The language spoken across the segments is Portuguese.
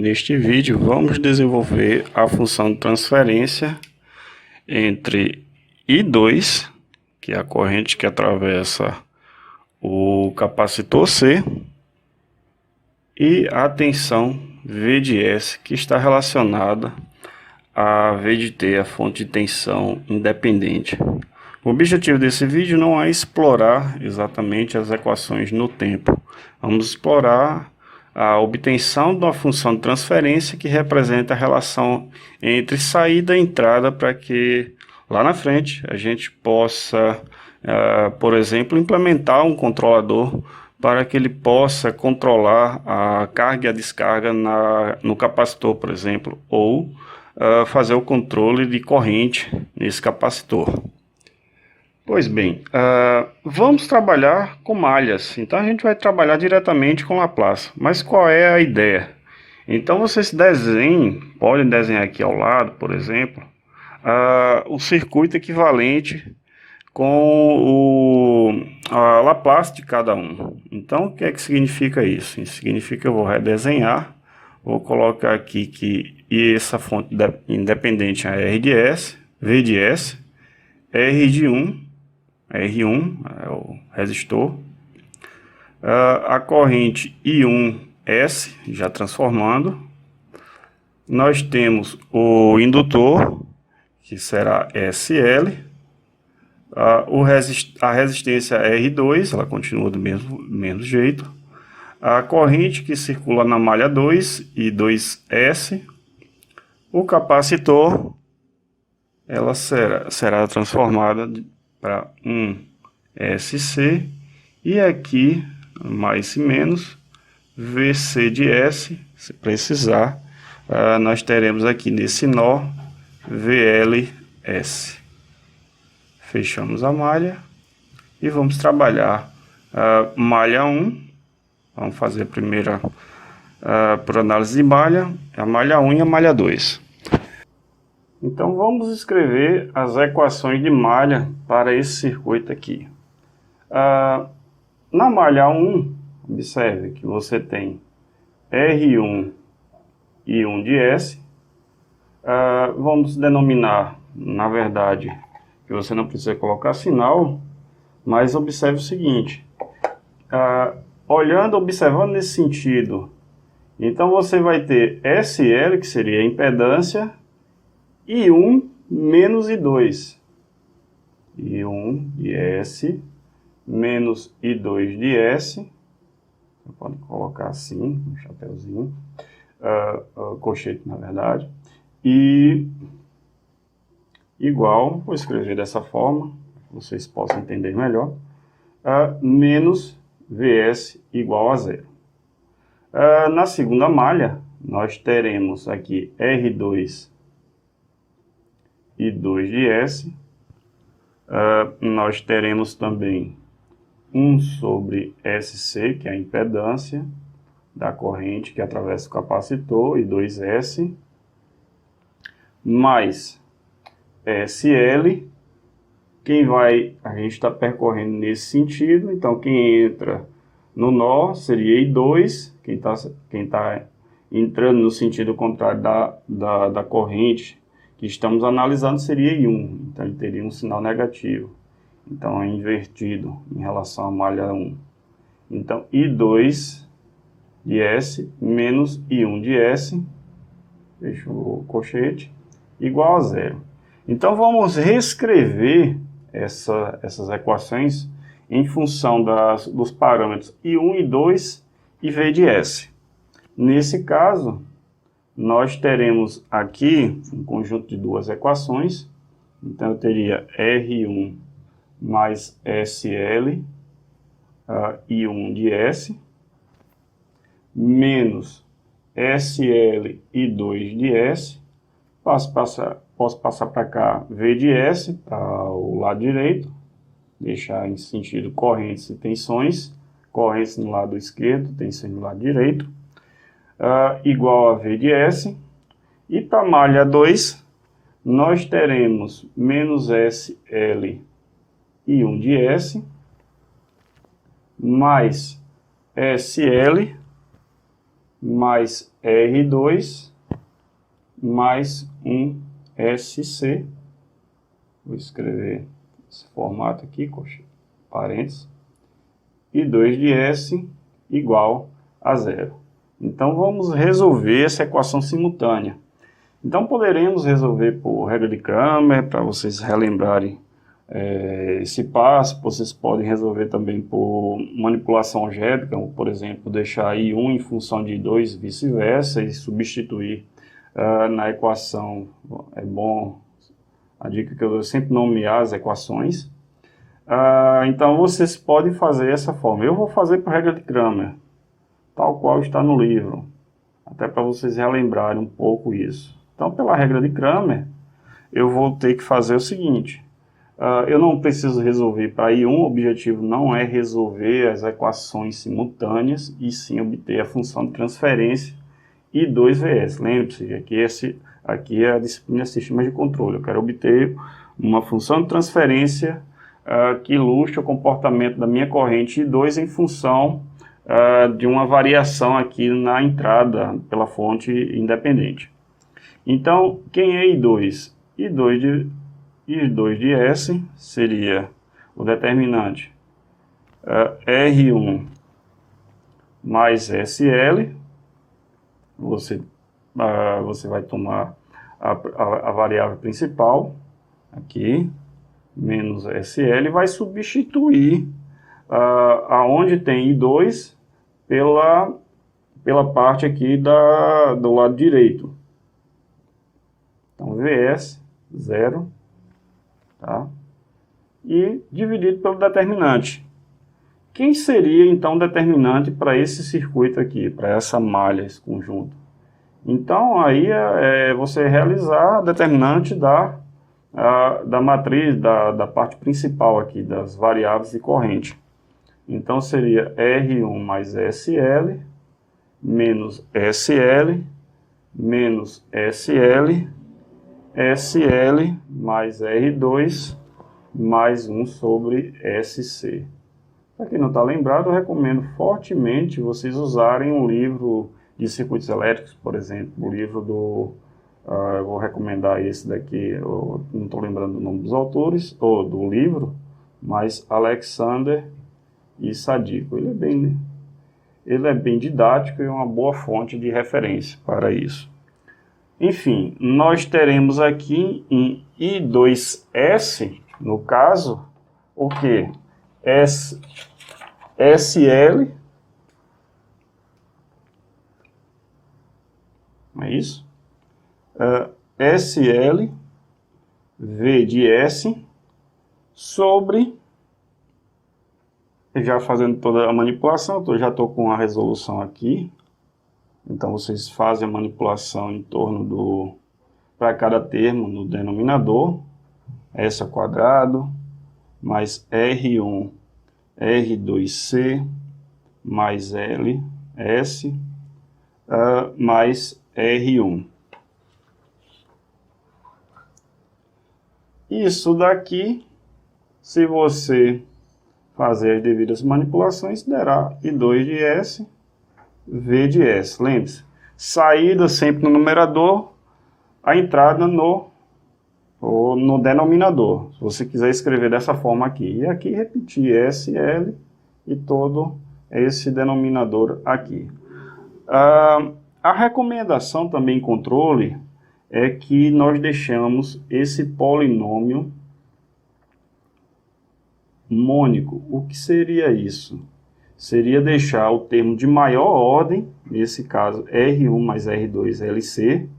neste vídeo vamos desenvolver a função de transferência entre I2, que é a corrente que atravessa o capacitor C, e a tensão V de S, que está relacionada a V de T, a fonte de tensão independente. O objetivo desse vídeo não é explorar exatamente as equações no tempo. Vamos explorar a obtenção de uma função de transferência que representa a relação entre saída e entrada, para que lá na frente a gente possa, por exemplo, implementar um controlador para que ele possa controlar a carga e a descarga no capacitor, por exemplo, ou fazer o controle de corrente nesse capacitor. Pois bem, vamos trabalhar com malhas. Então a gente vai trabalhar diretamente com Laplace. Mas qual é a ideia? Então vocês podem desenhar aqui ao lado, por exemplo, o circuito equivalente com a Laplace de cada um. Então o que é que significa isso? Isso significa que eu vou redesenhar, vou colocar aqui que essa fonte independente é R de S, V de S, R de 1, R1 é o resistor, a corrente I1S, já transformando. Nós temos o indutor, que será SL, a resistência R2, ela continua do mesmo jeito, a corrente que circula na malha 2, I2S, o capacitor, ela será transformada para um SC, e aqui, mais e menos, VC de S, se precisar, nós teremos aqui nesse nó, VLS. Fechamos a malha e vamos trabalhar malha 1, vamos fazer a primeira, por análise de malha, a malha 1 e a malha 2. Então vamos escrever as equações de malha para esse circuito aqui. Na malha 1, observe que você tem R1 e 1 de S. Vamos denominar, na verdade, que você não precisa colocar sinal, mas observe o seguinte, observando nesse sentido, então você vai ter SL, que seria a impedância, I1 menos I2, I1 de S menos I2 de S, você pode colocar assim, um chapéuzinho, colchete na verdade, e igual, vou escrever dessa forma, vocês possam entender melhor, menos VS igual a zero. Na segunda malha, nós teremos aqui R2 e 2 de S, nós teremos também 1 sobre SC, que é a impedância da corrente que atravessa o capacitor, e 2S, mais SL, a gente está percorrendo nesse sentido, então quem entra no nó seria I2, quem tá entrando no sentido contrário da corrente que estamos analisando seria I1, então ele teria um sinal negativo, então é invertido em relação à malha 1. Então I2 de S menos I1 de S, fecho o colchete, igual a zero. Então vamos reescrever essas equações em função dos parâmetros I1, I2 e V de S. Nesse caso, nós teremos aqui um conjunto de duas equações, então eu teria R1 mais SL, I1 de S, menos SL I2 de S, posso passar para cá V de S, para o lado direito, deixar em sentido correntes e tensões, correntes no lado esquerdo, tensões no lado direito, igual a V de S, e para a malha 2, nós teremos menos SL I1 de S, mais SL, mais R2 mais um SC. Vou escrever esse formato aqui, parênteses, e 2 de S igual a zero. Então vamos resolver essa equação simultânea. Então poderemos resolver por regra de Cramer, para vocês relembrarem esse passo. Vocês podem resolver também por manipulação algébrica, por exemplo, deixar I1 em função de 2 e vice-versa, e substituir na equação. É bom, a dica que eu dou é sempre nomear as equações. Então vocês podem fazer essa forma. Eu vou fazer por regra de Cramer, tal qual está no livro, até para vocês relembrarem um pouco isso. Então, pela regra de Cramer, eu vou ter que fazer o seguinte: eu não preciso resolver para I1, o objetivo não é resolver as equações simultâneas, e sim obter a função de transferência I2VS. Lembre-se, aqui é a disciplina de sistemas de controle. Eu quero obter uma função de transferência que ilustre o comportamento da minha corrente I2 em função de uma variação aqui na entrada pela fonte independente. Então, quem é I2? I2 de S seria o determinante R1 mais SL. Você vai tomar a variável principal aqui, menos SL, vai substituir aonde tem I2 pela parte aqui do lado direito. Então, VS, 0, tá? E dividido pelo determinante. Quem seria, então, o determinante para esse circuito aqui, para essa malha, esse conjunto? Então, aí é você realizar a determinante da matriz, da parte principal aqui, das variáveis de corrente. Então, seria R1 mais SL, menos SL, menos SL, SL mais R2, mais 1 sobre SC. Para quem não está lembrado, eu recomendo fortemente vocês usarem um livro de circuitos elétricos, por exemplo, o livro eu vou recomendar esse daqui, eu não estou lembrando o nome dos autores, ou do livro, mas Alexander e Sadiko. Ele é bem didático e é uma boa fonte de referência para isso. Enfim, nós teremos aqui em I2S, no caso, o que? SL, não é isso? SL, V de S, sobre, já fazendo toda a manipulação, eu já estou com a resolução aqui. Então, vocês fazem a manipulação em torno para cada termo no denominador, S ao quadrado, mais R1, R2C, mais L, S, mais R1. Isso daqui, se você fazer as devidas manipulações, dará I2 de S, V de S. Lembre-se, saída sempre no numerador, a entrada no denominador. Se você quiser escrever dessa forma aqui. E aqui repetir SL e todo esse denominador aqui. A recomendação também em controle é que nós deixamos esse polinômio mônico. O que seria isso? Seria deixar o termo de maior ordem, nesse caso R1 mais R2 LC,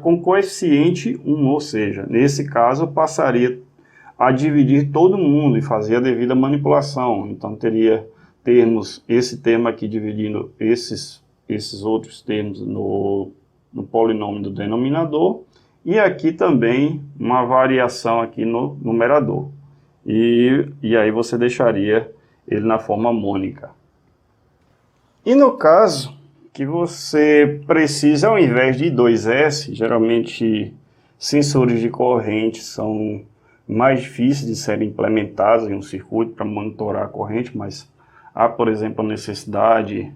com coeficiente 1, ou seja, nesse caso eu passaria a dividir todo mundo e fazer a devida manipulação. Então teria esse termo aqui dividindo esses outros termos no polinômio do denominador, e aqui também uma variação aqui no numerador. E aí você deixaria ele na forma mônica. E no caso que você precisa, ao invés de I2S, geralmente sensores de corrente são mais difíceis de serem implementados em um circuito para monitorar a corrente, mas há, por exemplo, a necessidade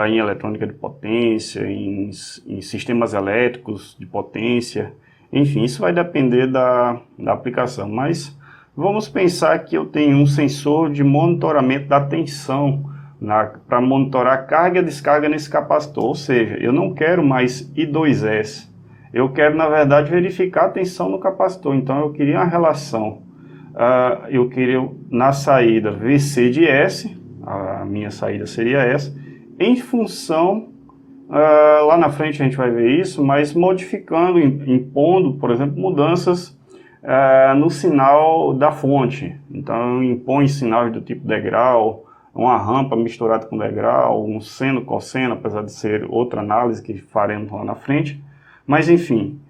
em eletrônica de potência, em sistemas elétricos de potência, enfim, isso vai depender da aplicação, mas vamos pensar que eu tenho um sensor de monitoramento da tensão para monitorar a carga e a descarga nesse capacitor, ou seja, eu não quero mais I2S, eu quero na verdade verificar a tensão no capacitor, então eu queria uma relação, eu queria na saída VC de S, a minha saída seria essa, em função, lá na frente a gente vai ver isso, mas modificando, impondo, por exemplo, mudanças no sinal da fonte. Então impõe sinais do tipo degrau, uma rampa misturada com degrau, um seno, cosseno, apesar de ser outra análise que faremos lá na frente. Mas enfim,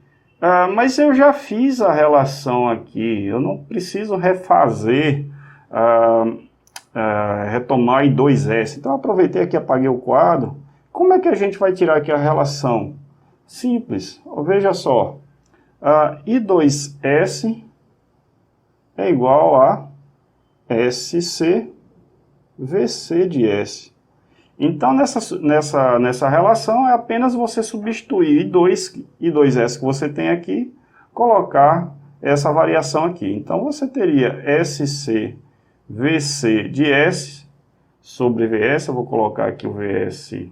mas eu já fiz a relação aqui, eu não preciso refazer, retomar I2S. Então eu aproveitei aqui, apaguei o quadro. Como é que a gente vai tirar aqui a relação? Simples, veja só, I2S é igual a SC VC de S. Então, nessa relação, é apenas você substituir I2S que você tem aqui, colocar essa variação aqui. Então, você teria SC VC de S sobre VS, eu vou colocar aqui o VS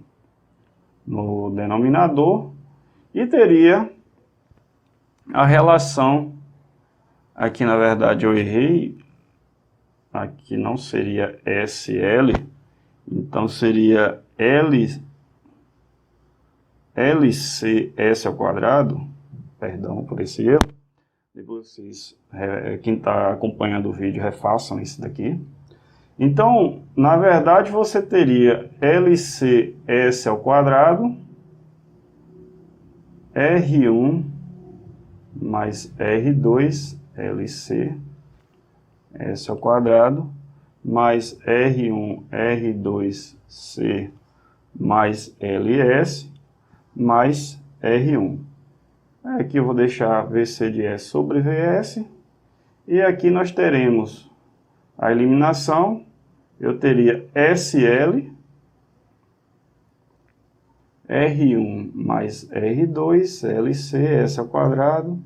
no denominador, e teria a relação, aqui na verdade eu errei, aqui não seria SL, então seria LCS ao quadrado, perdão por esse erro, depois vocês, quem está acompanhando o vídeo, refaçam isso daqui. Então, na verdade, você teria LCS ao quadrado, R1 mais R2, LC, S ao quadrado, mais R1, R2, C, mais LS, mais R1. Aqui eu vou deixar VC de S sobre VS, e aqui nós teremos a eliminação, eu teria SL, R1 mais R2, LC, S ao quadrado,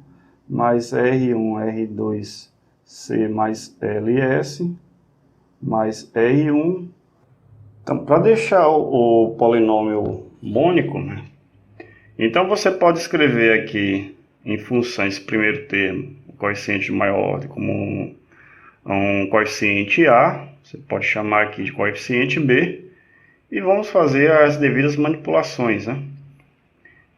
mais R1, R2, C mais LS, mais R1. Então, para deixar o polinômio mônico, né? Então você pode escrever aqui em função esse primeiro termo, o coeficiente de maior ordem, como um coeficiente A, você pode chamar aqui de coeficiente B, e vamos fazer as devidas manipulações, né?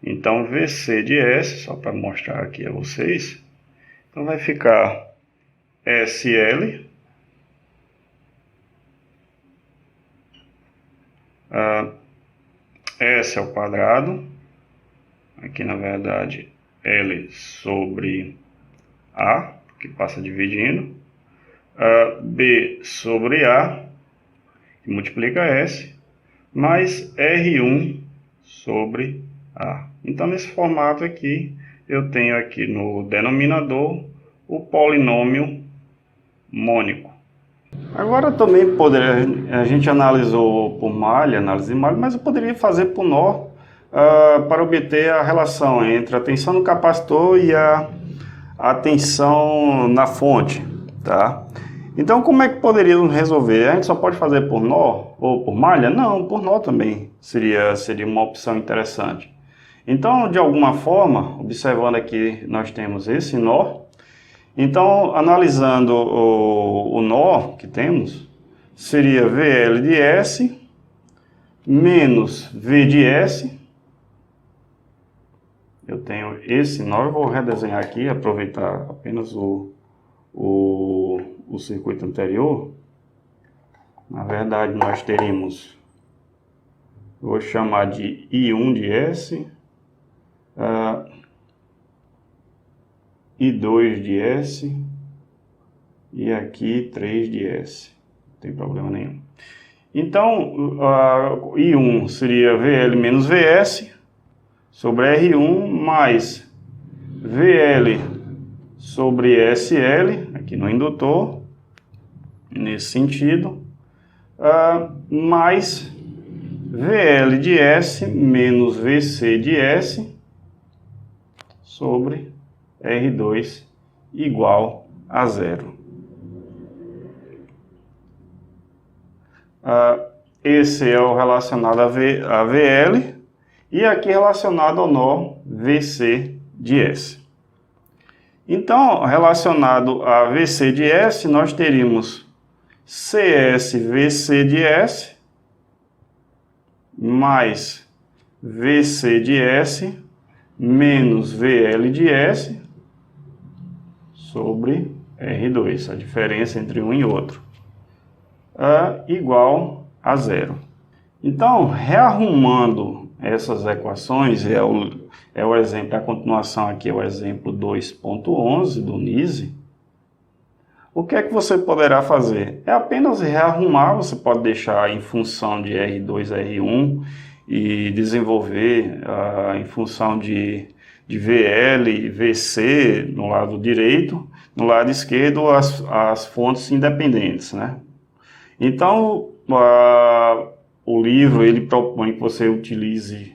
Então VC de S, só para mostrar aqui a vocês, então vai ficar SL, S ao quadrado, aqui na verdade L sobre A, que passa dividindo, B sobre A, que multiplica S, mais R1 sobre A. Então, nesse formato aqui, eu tenho aqui no denominador o polinômio mônico. Agora também poderia, a gente analisou por malha, análise de malha, mas eu poderia fazer por nó para obter a relação entre a tensão no capacitor e a tensão na fonte, tá? Então, como é que poderíamos resolver? A gente só pode fazer por nó ou por malha? Não, por nó também seria uma opção interessante. Então, de alguma forma, observando aqui, nós temos esse nó. Então, analisando o nó que temos, seria VL de S menos V de S. Eu tenho esse nó, eu vou redesenhar aqui, aproveitar apenas o circuito anterior. Na verdade, nós teríamos, vou chamar de I1 de S, I2 de S, e aqui 3 de S, não tem problema nenhum. Então, I1 seria VL menos VS, sobre R1, mais VL sobre SL, aqui no indutor, nesse sentido, mais VL de S menos VC de S sobre R2 igual a zero. Esse é o relacionado a VL e aqui relacionado ao nó VC de S. Então, relacionado a VC de S, nós teríamos CS VC de S mais VC de S menos VL de S sobre R2, a diferença entre um e outro, igual a zero. Então, rearrumando essas equações, é o exemplo, a continuação aqui é o exemplo 2.11 do NISE. O que é que você poderá fazer? É apenas rearrumar, você pode deixar em função de R2, R1 e desenvolver em função de VL e VC no lado direito, no lado esquerdo as fontes independentes, né? Então, o livro ele propõe que você utilize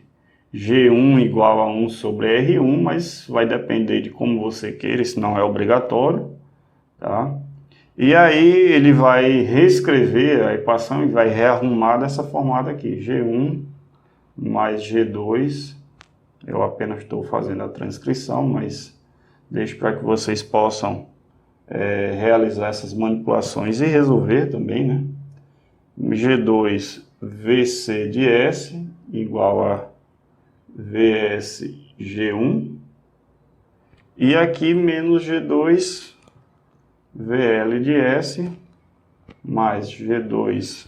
G1 igual a 1 sobre R1, mas vai depender de como você queira, isso não é obrigatório, tá? E aí ele vai reescrever a equação e vai rearrumar dessa formada aqui, G1 mais G2, eu apenas estou fazendo a transcrição, mas deixo para que vocês possam realizar essas manipulações e resolver também, né? G2 VC de S igual a VS G1 e aqui menos G2 VL de S mais G2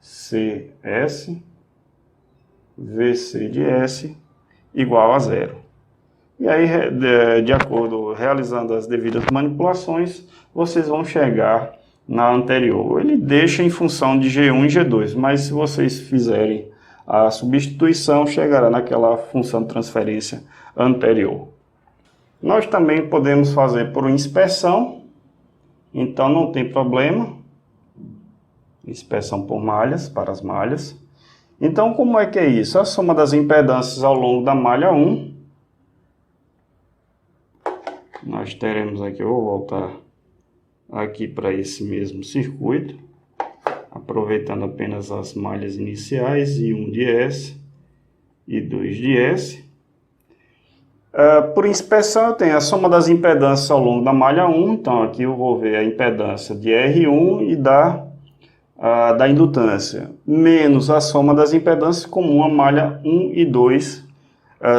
CS VC de S igual a zero. E aí, de acordo, realizando as devidas manipulações, vocês vão chegar na anterior. Ele deixa em função de G1 e G2, mas se vocês fizerem a substituição, chegará naquela função de transferência anterior. Nós também podemos fazer por inspeção, então não tem problema. Inspeção por malhas, para as malhas. Então, como é que é isso? A soma das impedâncias ao longo da malha 1. Nós teremos aqui, eu vou voltar aqui para esse mesmo circuito, aproveitando apenas as malhas iniciais, I1 de S e 2 de S. Por inspeção eu tenho a soma das impedâncias ao longo da malha 1, então aqui eu vou ver a impedância de R1 e da indutância, menos a soma das impedâncias comum a malha 1 e 2.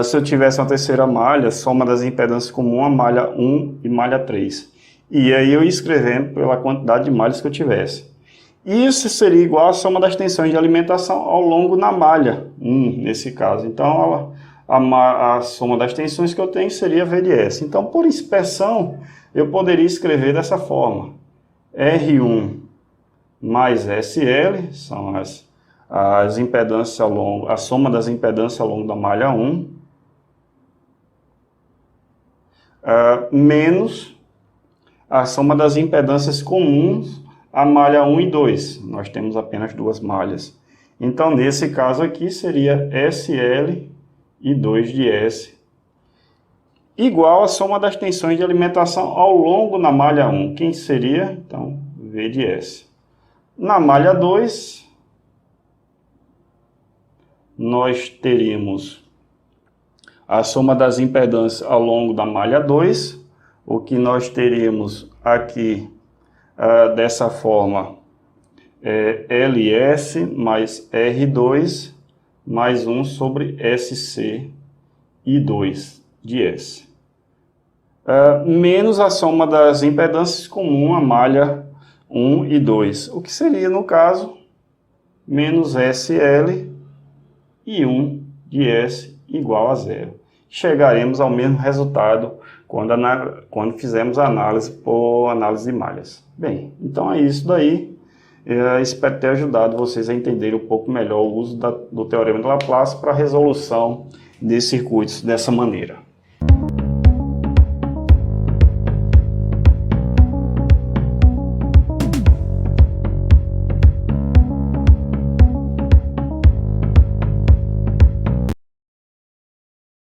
Se eu tivesse uma terceira malha, soma das impedâncias comum a malha 1 e malha 3. E aí eu ia escrevendo pela quantidade de malhas que eu tivesse. Isso seria igual a soma das tensões de alimentação ao longo da malha 1, nesse caso. Então, a soma das tensões que eu tenho seria V de S. Então, por inspeção, eu poderia escrever dessa forma. R1 mais SL, são as impedâncias ao longo, a soma das impedâncias ao longo da malha 1, menos a soma das impedâncias comuns à malha 1 e 2. Nós temos apenas duas malhas. Então, nesse caso aqui, seria SL e 2 de S, igual a soma das tensões de alimentação ao longo da malha 1. Quem seria? Então, V de S. Na malha 2, nós teríamos a soma das impedâncias ao longo da malha 2, o que nós teríamos aqui dessa forma é LS mais R2 mais 1 sobre SC e 2 de S. Menos a soma das impedâncias comum à malha 1 e 2, o que seria, no caso, menos SL e 1 de S igual a zero. Chegaremos ao mesmo resultado quando fizermos a análise por análise de malhas. Bem, então é isso daí. Espero ter ajudado vocês a entenderem um pouco melhor o uso do Teorema de Laplace para a resolução de circuitos dessa maneira.